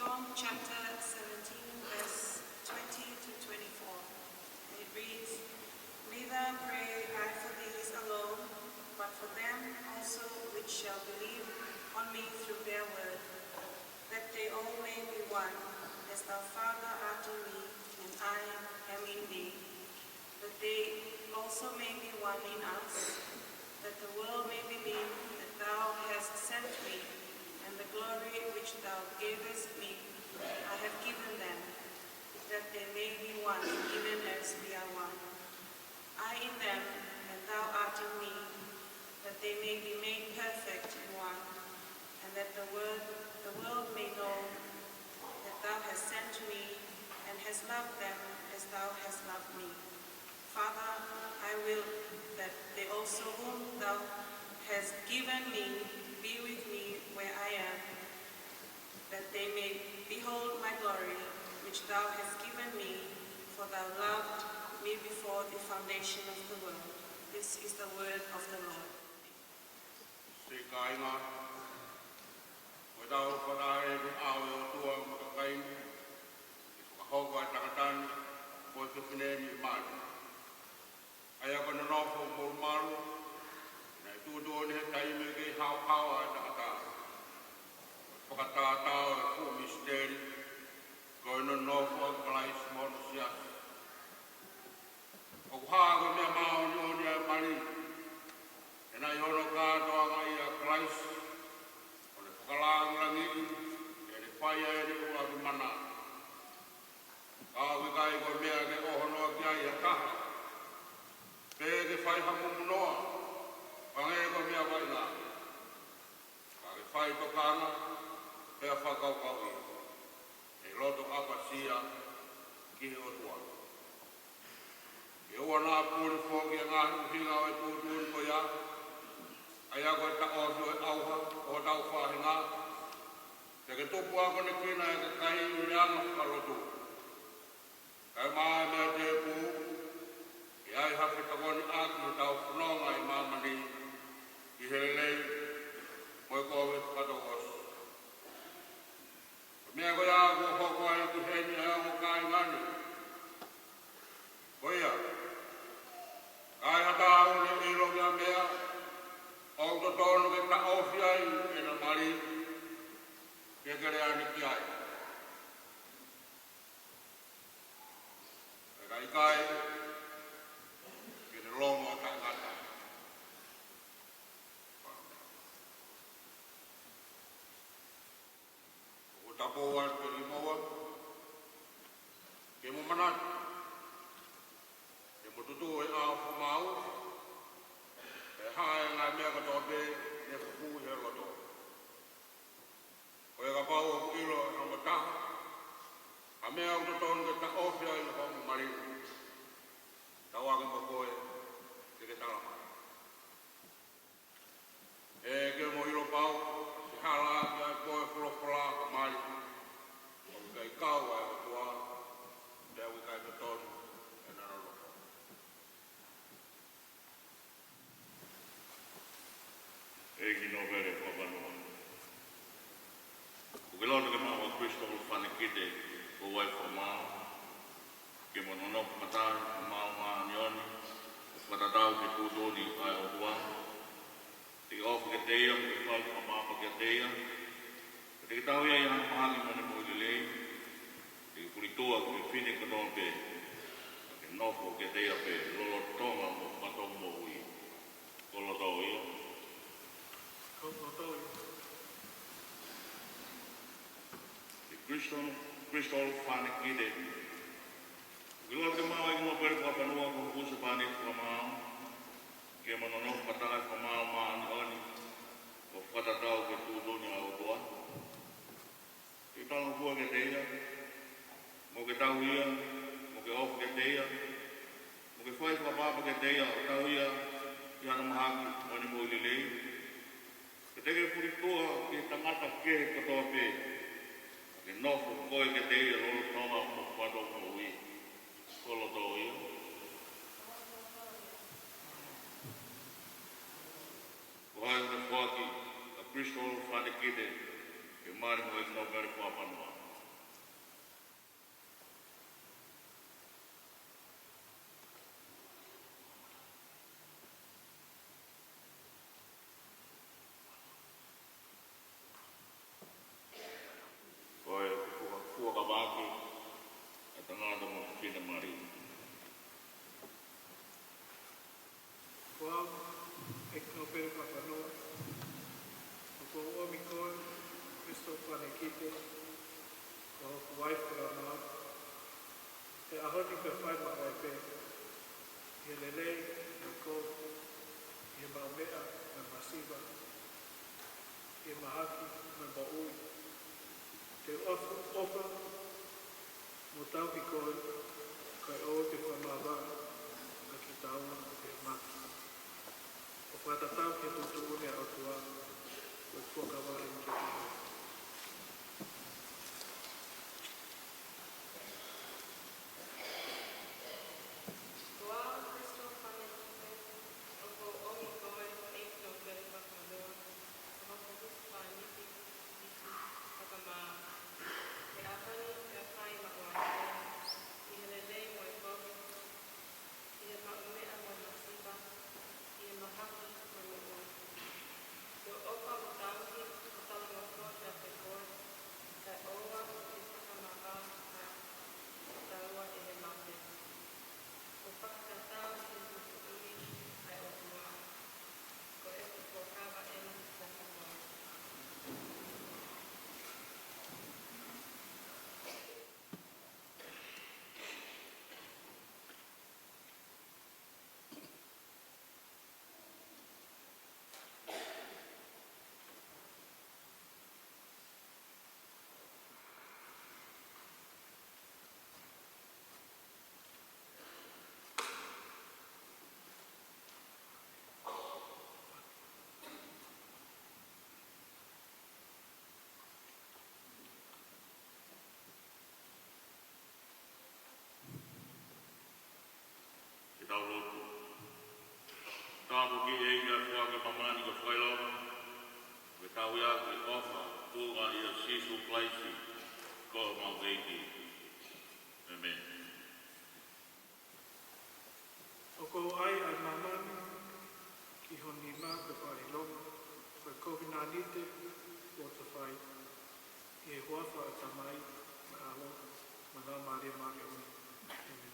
John chapter 17, verse 20 to 24. And it reads, "Neither pray I for these alone, but for them also which shall believe on me through their word, that they all may be one, as thou, Father, art in me, and I am in thee, that they also may be one in us, that the world may believe that thou hast sent me, and the glory which thou gavest me I have given them, that they may be one, even as we are one. I in them, and thou art in me, that they may be made perfect in one, and that the world may know that thou hast sent me, and hast loved them as thou hast loved me. Father, I will that they also whom thou hast given me be with me where I am, that they may behold my glory, which thou hast given me, for thou loved me before the foundation of the world." This is the word of the Lord. Sikainga, wadau parai di awe tua makakai, ikahoga takatan, mo tukineni mali. Aya kana nofo mo malu, na tudo ni taime ke hau takata. Pakatao fu misteri, koino nofo kalais monsias. Okuhaga me mao nyoni mali. Ena yono ka doanga ia kalais. Ole pakalang langi, ere paya ere ua mana. Kawi kai ko mea ke ohono kia ia kaha. Pege fai hamu munoa, pange ko mea vai ngā. Kage fai tokanga, pea whakau kau ia. E roto apa sia, ki he otua. E ua nā pūri whoki a ngā hinga o e pūtūri ko ia. Aia koe ta osu e auha, o tau whahinga. Te ke tupu ako ne kina e ke kahi urianga whakarotu. Kai maa mea te pū, i ai hawhi takoni aki he tau whanonga i mamani, i he lei, moe kowe whakatokos. Mea koe ako hoko ai ki heni e o kai ngani. Koe ia, kai hata au ne ilo mea mea, o to tono ke ta ofi ai e na mari, ke kere ani ki ai. E kai kai, ke ne longo ta ngata. O tapoa ke limoa, ke mo manat, ke mo tutu e au whamau, e hae ngā mea katope, ne fuku he roto. Ko e ka pau o kilo e hama taha, a mea au tonu ke ta ofia i hongu marinu. Tau ake mo koe, te ke talama. E ke mo ilo pau, se hala ki ai koe whulofula ka mai. O kai kau ai o tua, te au i kai tonu, e nana roto. Eki no vere whapanua. Ukiloto ke mawa Christopher whanekite o wai whamao. Ke mononopu matai o mao maa nioni. Whatatau ke tūtoni ai o tua. Te ke ofu ke teia, ke whai whamapa ke teia. Te ke tau ia i hana mahangi mone mo i lei. Te ke kuritua ke whine katoa pe. Ke nofo ke teia pe. Lolo tonga mo matou mo ui. Lolo tau ia. Crystal whanekite. Gila ke mau i mo pere whapanua ko kusa pani whamao. Ke manono patai whamao maani oni. O whatatau ke tūtoni a otoa. Ke talo hua ke teia. Mo ke tau ia. Mo ke ofu ke teia. Mo ke whai whapapa ke teia. O tau ia. I hana mahaki. Oni mo i lei. Ke teke puritoa ke tangata ke katoa pe. Ke nofo koe ke te ia lolo tonga mo whato mo ui. Kolo tō ia. Ko hai te whaki a Bristol whanekite ke maari mo e kino mere kua panua. Kristo Whanekite, o hoku waifura maa, te ahoni pe whai ma wai pe, i lelei, na ko, i maumea, na masiva, i mahaki, na maui, te ofa, mo tau ki koe, kai o te whamawa, na ki taua te maki. O whatatau ke tutu une au tua, o whakawa e mke tua. Tau lotu. Tāpu ki e ia whua ke mamani ka whailona, ke tau ia ke ofa, tūga ia sisu plaisi, ko mau keiki. Amen. O ko ai ai mamani, ki honi mā te whailona, kai kohi nā nite, o te whai, i e huawha a tamai, ma alo, ma nā maria māke uni. Amen.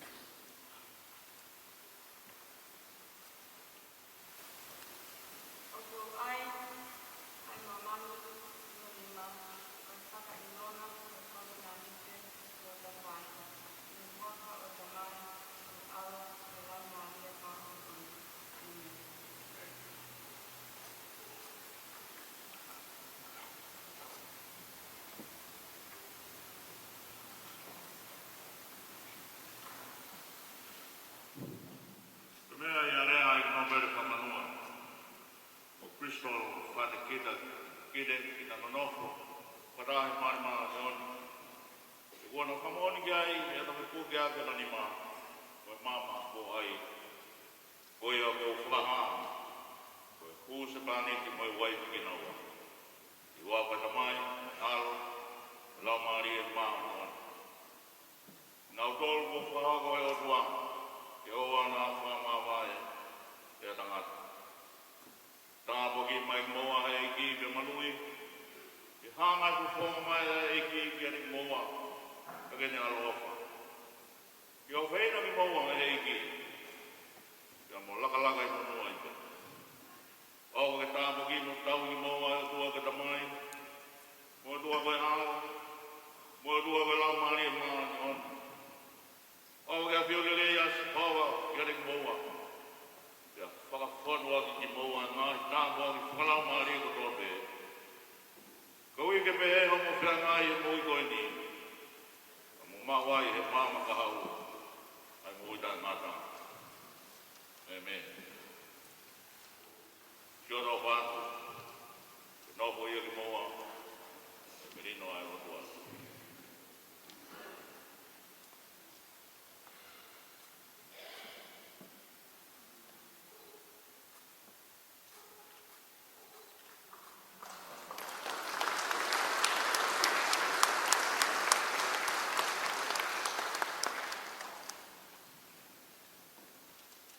Mea ia rea ai no mere whamanua. O Kristo whate kita, kide ki na manofo, wharahi mari maa te oni. E wana whamoni ki ai, e ata me pūki ake na ni maa, koe mama ko ai, koe a ko whaha, koe kūse pāneti moi waipi ki na ua. I wapa tamai, alo, lau maari e maa moni. Nau tolu ko whaha koe o tuanga. Ke oa nā whamawai e tangata. Tāpo ki mai moa e ki pe manui. Ke hāngai ku whonga mai e ki ane moa. Ka kene alofa. Ke o whaina ki moa e ki. Ke mo laka i manua i te. O ke tāpo ki no tau ki moa e tua ke tamai. Mo tua koe hao. Mo tua koe lau maari e maa ni ona. O ke pio ke lea si pawa ki ane moa. Ke whakawhanua ki moa ngā hi tāpua ki whakalau maari e kotoa pe. Kaui ke pe he homo whia ngai e mui koe ni. Ka mo mawai he māma ka hau. Ai mui tai mātā. Amen. Kia rau whātu. Ke nopo ia ki moa. E merino ai